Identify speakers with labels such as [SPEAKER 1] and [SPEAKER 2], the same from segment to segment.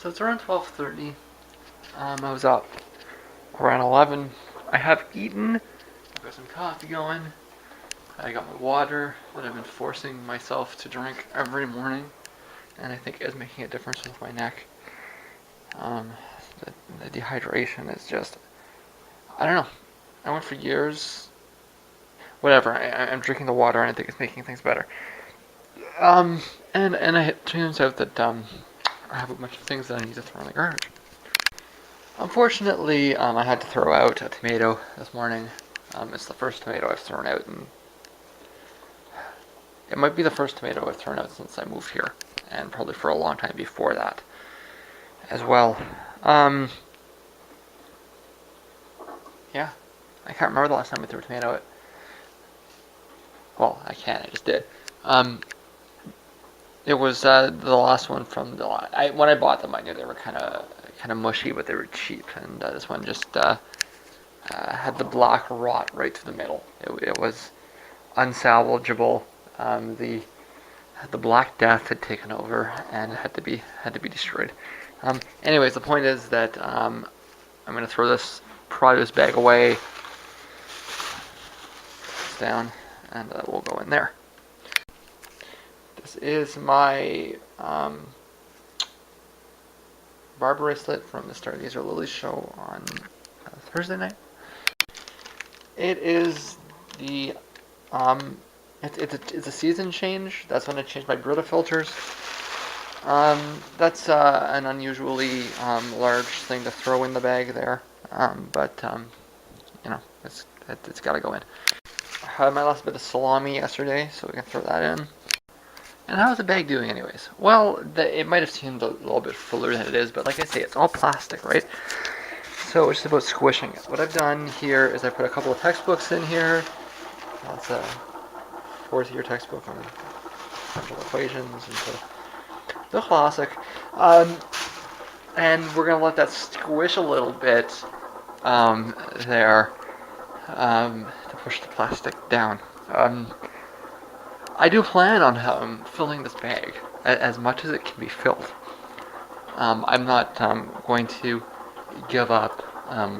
[SPEAKER 1] So it's around 12:30. I was up around 11. I have eaten. I've got some coffee going. I got my water that I've been forcing myself to drink every morning, and I think is making a difference with my neck. Um, the dehydration is just, I don't know. I went for years. Whatever. I'm drinking the water, and I think it's making things better. And it turns out that I have a bunch of things that I need to throw in the garbage. Unfortunately, I had to throw out a tomato this morning. It's the first tomato I've thrown out, and it might be the first tomato I've thrown out since I moved here, and probably for a long time before that as well. Yeah, I can't remember the last time I threw a tomato out. Well, I can, I just did. It was the last one from the when I bought them, I knew they were kind of mushy, but they were cheap, and this one just had the black rot right through the middle. It was unsalvageable. The Black Death had taken over and had to be destroyed. Anyways, the point is that I'm gonna throw this produce bag away, down, and we'll go in there. This is my bar bracelet from the Stargazer Lily show on Thursday night. It is the it's a season change. That's when I changed my Brita filters. That's an unusually large thing to throw in the bag there, but you know, it's got to go in. I had my last bit of salami yesterday, so we can throw that in. And how's the bag doing anyways? Well, it might have seemed a little bit fuller than it is, but like I say, it's all plastic, right? So it's just about squishing it. What I've done here is I put a couple of textbooks in here. That's a fourth-year textbook on differential equations and the classic. And we're going to let that squish a little bit there to push the plastic down. I do plan on filling this bag as much as it can be filled. I'm not going to give up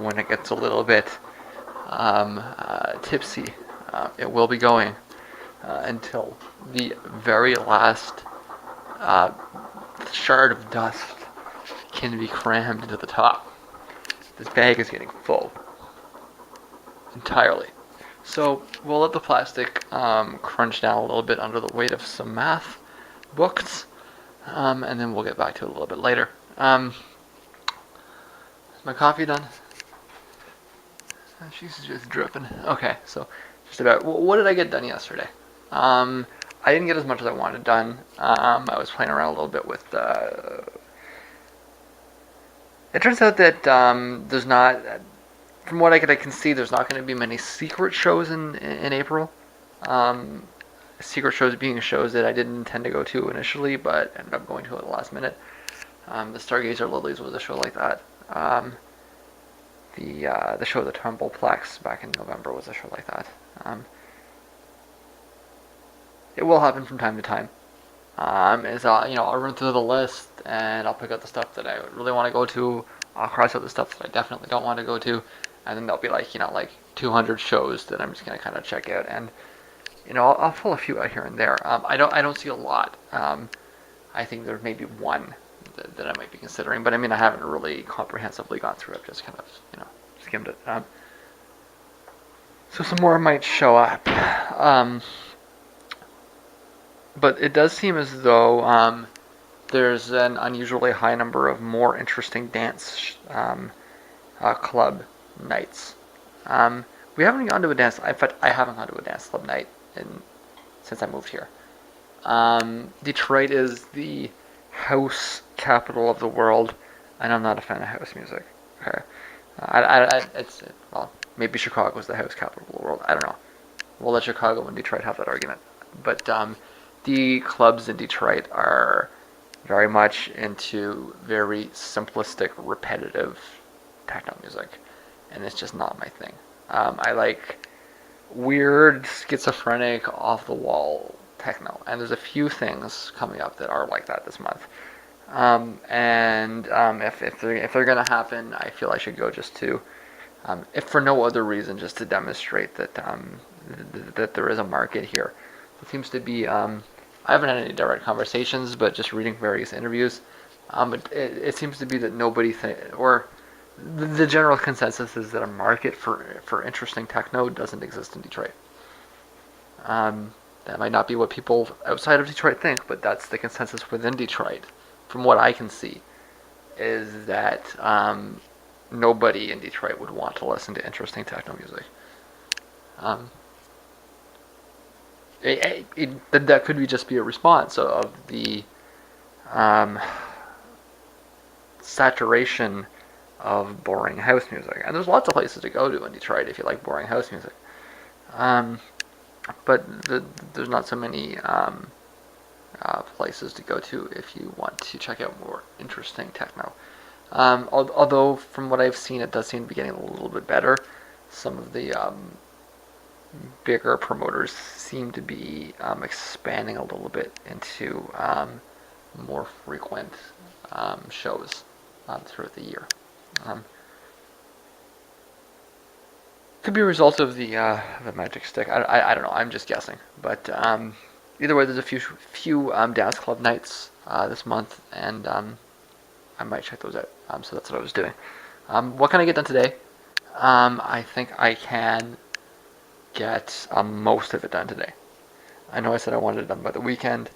[SPEAKER 1] when it gets a little bit tipsy. It will be going until the very last shard of dust can be crammed into the top. This bag is getting full entirely. So we'll let the plastic crunch down a little bit under the weight of some math books, and then we'll get back to it a little bit later. Is my coffee done? She's just dripping. Okay, so just about. What did I get done yesterday? I didn't get as much as I wanted done. I was playing around a little bit with. It turns out that there's not. From what I can see, there's not going to be many secret shows in April. Secret shows being shows that I didn't intend to go to initially, but ended up going to at the last minute. The Stargazer Lilies was a show like that. The show The Tumbleplex back in November was a show like that. It will happen from time to time. I'll run through the list and I'll pick out the stuff that I really want to go to. I'll cross out the stuff that I definitely don't want to go to. And then there'll be like 200 shows that I'm just gonna kind of check out, and I'll pull a few out here and there. I don't see a lot. I think there may be one that I might be considering, but I mean I haven't really comprehensively gone through it. I've just kind of skimmed it. So some more might show up. But it does seem as though there's an unusually high number of more interesting dance club nights. We haven't gone to a dance. In fact, I haven't gone to a dance club night since I moved here. Detroit is the house capital of the world, and I'm not a fan of house music. Okay, well, maybe Chicago is the house capital of the world. I don't know. We'll let Chicago and Detroit have that argument. But the clubs in Detroit are very much into very simplistic, repetitive techno music, and it's just not my thing. I like weird, schizophrenic, off-the-wall techno, and there's a few things coming up that are like that this month. If they're gonna happen, I feel I should go just to, if for no other reason, just to demonstrate that there is a market here. It seems to be. I haven't had any direct conversations, but just reading various interviews, it seems to be that or the general consensus is that a market for interesting techno doesn't exist in Detroit. Um, that might not be what people outside of Detroit think, but that's the consensus within Detroit, from what I can see, is that nobody in Detroit would want to listen to interesting techno music. Um, that could be just be a response of the um, saturation of boring house music. And there's lots of places to go to in Detroit if you like boring house music. Um, but there's not so many places to go to if you want to check out more interesting techno. Although from what I've seen, it does seem to be getting a little bit better. Some of the bigger promoters seem to be expanding a little bit into more frequent shows throughout the year. Um, could be a result of the magic stick. I don't know. I'm just guessing. But either way, there's a few dance club nights this month, and I might check those out. So that's what I was doing. What can I get done today? I think I can get most of it done today. I know I said I wanted it done by the weekend.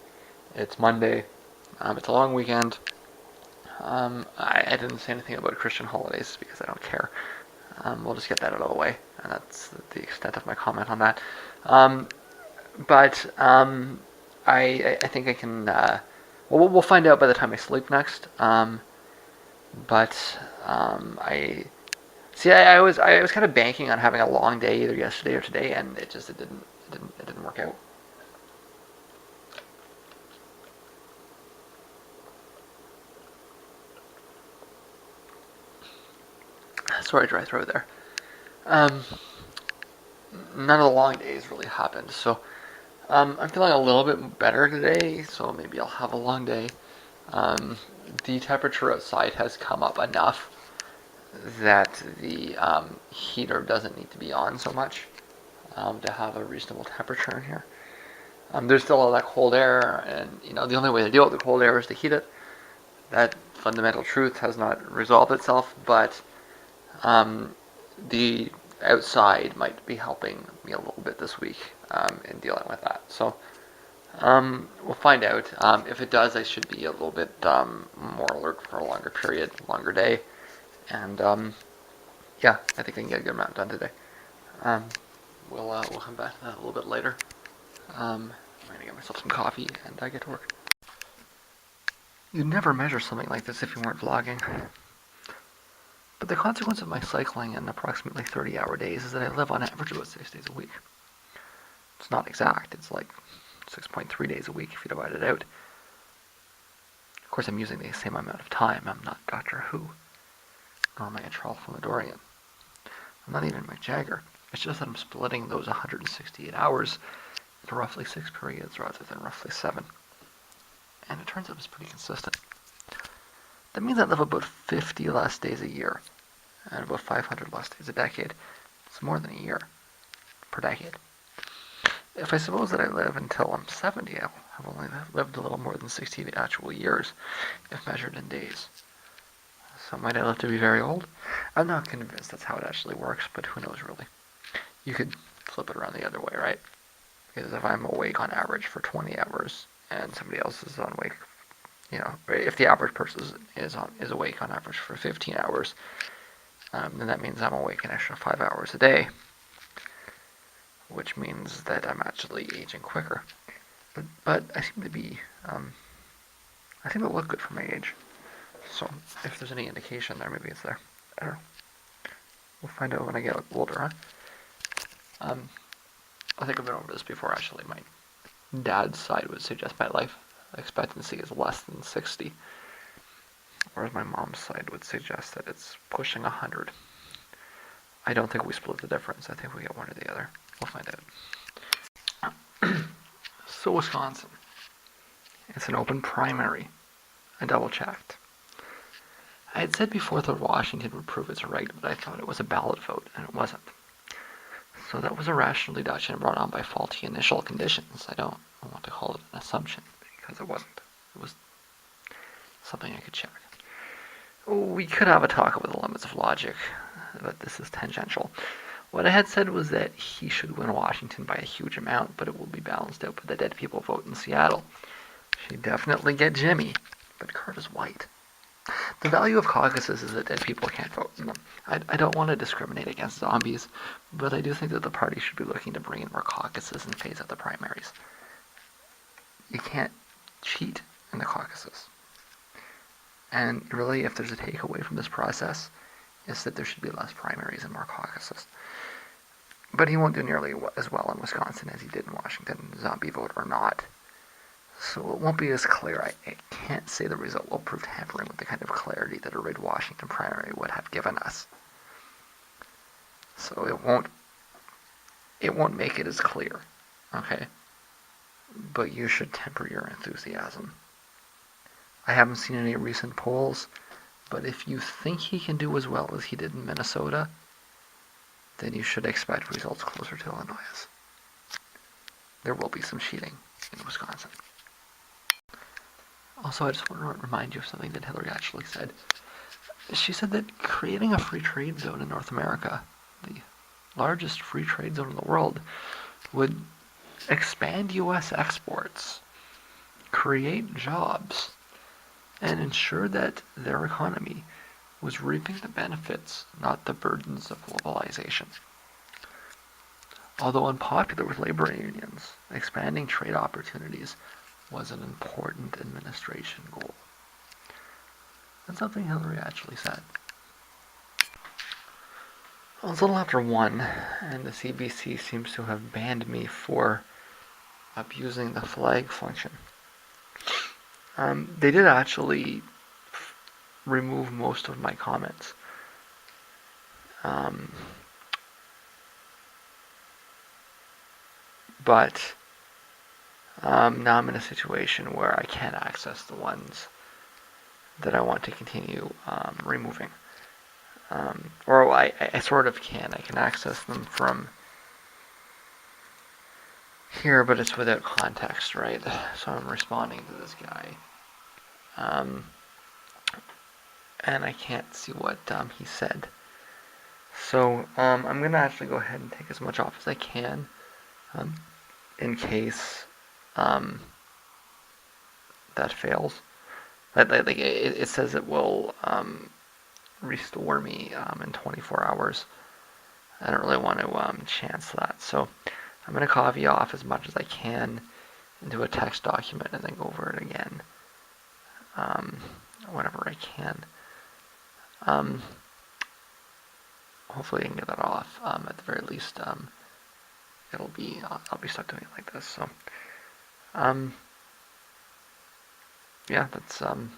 [SPEAKER 1] It's Monday. It's a long weekend. I didn't say anything about Christian holidays because I don't care. We'll just get that out of the way, and that's the extent of my comment on that. But I think I can. We'll find out by the time I sleep next. But I see. I was kind of banking on having a long day either yesterday or today, and it didn't work out. Sorry, dry throat there. Um, None of the long days really happened, so I'm feeling a little bit better today. So maybe I'll have a long day. The temperature outside has come up enough that the heater doesn't need to be on so much to have a reasonable temperature in here. There's still all that cold air, and the only way to deal with the cold air is to heat it. That fundamental truth has not resolved itself, but the outside might be helping me a little bit this week in dealing with that. So we'll find out. If it does, I should be a little bit more alert for a longer period, longer day, and yeah, I think I can get a good amount done today. Um, we'll come back to that a little bit later. I'm gonna get myself some coffee and I get to work. You'd never measure something like this if you weren't vlogging. But the consequence of my cycling in approximately 30-hour days is that I live on average about 6 days a week. It's not exact, it's like 6.3 days a week if you divide it out. Of course, I'm using the same amount of time. I'm not Doctor Who, nor am I a Charles Flamadorian. I'm not even Mick Jagger. It's just that I'm splitting those 168 hours into roughly 6 periods rather than roughly 7. And it turns out it's pretty consistent. That means I live about 50 less days a year, and about 500 less days a decade. It's more than a year per decade. If I suppose that I live until I'm 70, I'll have only lived a little more than 60 actual years, if measured in days. So might I live to be very old? I'm not convinced that's how it actually works, but who knows really. You could flip it around the other way, right? Because if I'm awake on average for 20 hours, and somebody else is awake, if the average person is awake on average for 15 hours, then that means I'm awake an extra 5 hours a day, which means that I'm actually aging quicker. But I seem to be, I think I look good for my age. So if there's any indication there, maybe it's there. I don't know. We'll find out when I get older, huh? I think I've been over this before, actually. My dad's side would suggest my life expectancy is less than 60, whereas my mom's side would suggest that it's pushing 100. I don't think we split the difference. I think we get one or the other. We'll find out. So Wisconsin. It's an open primary I double-checked. I had said before that Washington would prove it's right, but I thought it was a ballot vote, and it wasn't. So that was a rational deduction brought on by faulty initial conditions. I don't want to call it an assumption, because it wasn't. It was something I could check. We could have a talk about the limits of logic, but this is tangential. What I had said was that he should win Washington by a huge amount, but it will be balanced out by the dead people vote in Seattle. She'd definitely get Jimmy, but Carter's white. The value of caucuses is that dead people can't vote in them. I don't want to discriminate against zombies, but I do think that the party should be looking to bring in more caucuses and phase out the primaries. You can't cheat in the caucuses. And really, if there's a takeaway from this process, it's that there should be less primaries and more caucuses. But he won't do nearly as well in Wisconsin as he did in Washington, zombie vote or not. So it won't be as clear. I can't say the result will prove tampering with the kind of clarity that a red Washington primary would have given us. So it won't make it as clear, okay? But you should temper your enthusiasm. I haven't seen any recent polls, but if you think he can do as well as he did in Minnesota, then you should expect results closer to Illinois'. There will be some cheating in Wisconsin. Also, I just want to remind you of something that Hillary actually said. She said that creating a free trade zone in North America, the largest free trade zone in the world, would expand U.S. exports, create jobs, and ensure that their economy was reaping the benefits, not the burdens of globalization. Although unpopular with labor unions, expanding trade opportunities was an important administration goal. That's something Hillary actually said. Well, it's a little after 1, and the CBC seems to have banned me for abusing the flag function. They did actually remove most of my comments. But now I'm in a situation where I can't access the ones that I want to continue removing. Or I sort of can. I can access them from here, but it's without context, right? So I'm responding to this guy. And I can't see what he said. So I'm going to actually go ahead and take as much off as I can in case that fails. It says it will restore me in 24 hours. I don't really want to chance that. So I'm going to copy off as much as I can into a text document and then go over it again whenever I can. Hopefully I can get that off. At the very least, I'll be stuck doing it like this. So, yeah, that's on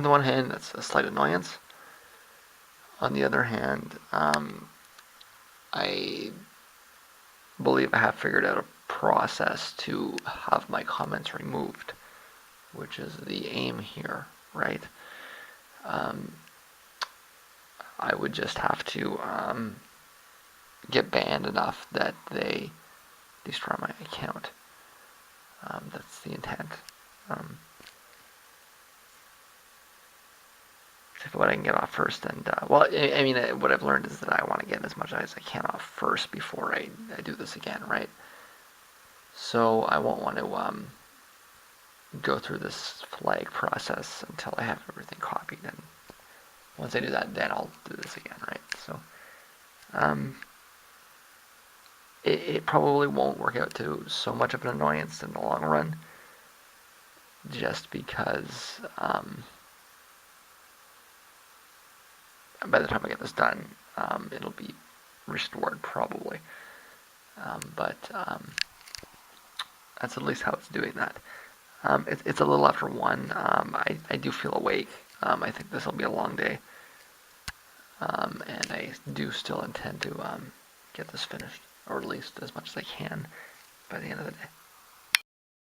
[SPEAKER 1] the one hand, that's a slight annoyance. On the other hand, I believe I have figured out a process to have my comments removed, which is the aim here, right? I would just have to get banned enough that they destroy my account. That's the intent. So what I can get off first, and well, I mean, what I've learned is that I want to get as much as I can off first before I do this again, right? So I won't want to go through this flag process until I have everything copied, and once I do that, then I'll do this again, right? So it probably won't work out to so much of an annoyance in the long run, just because by the time I get this done, it'll be restored probably. But that's at least how it's doing that. It's a little after 1. I do feel awake. I think this will be a long day. And I do still intend to get this finished, or at least as much as I can by the end of the day.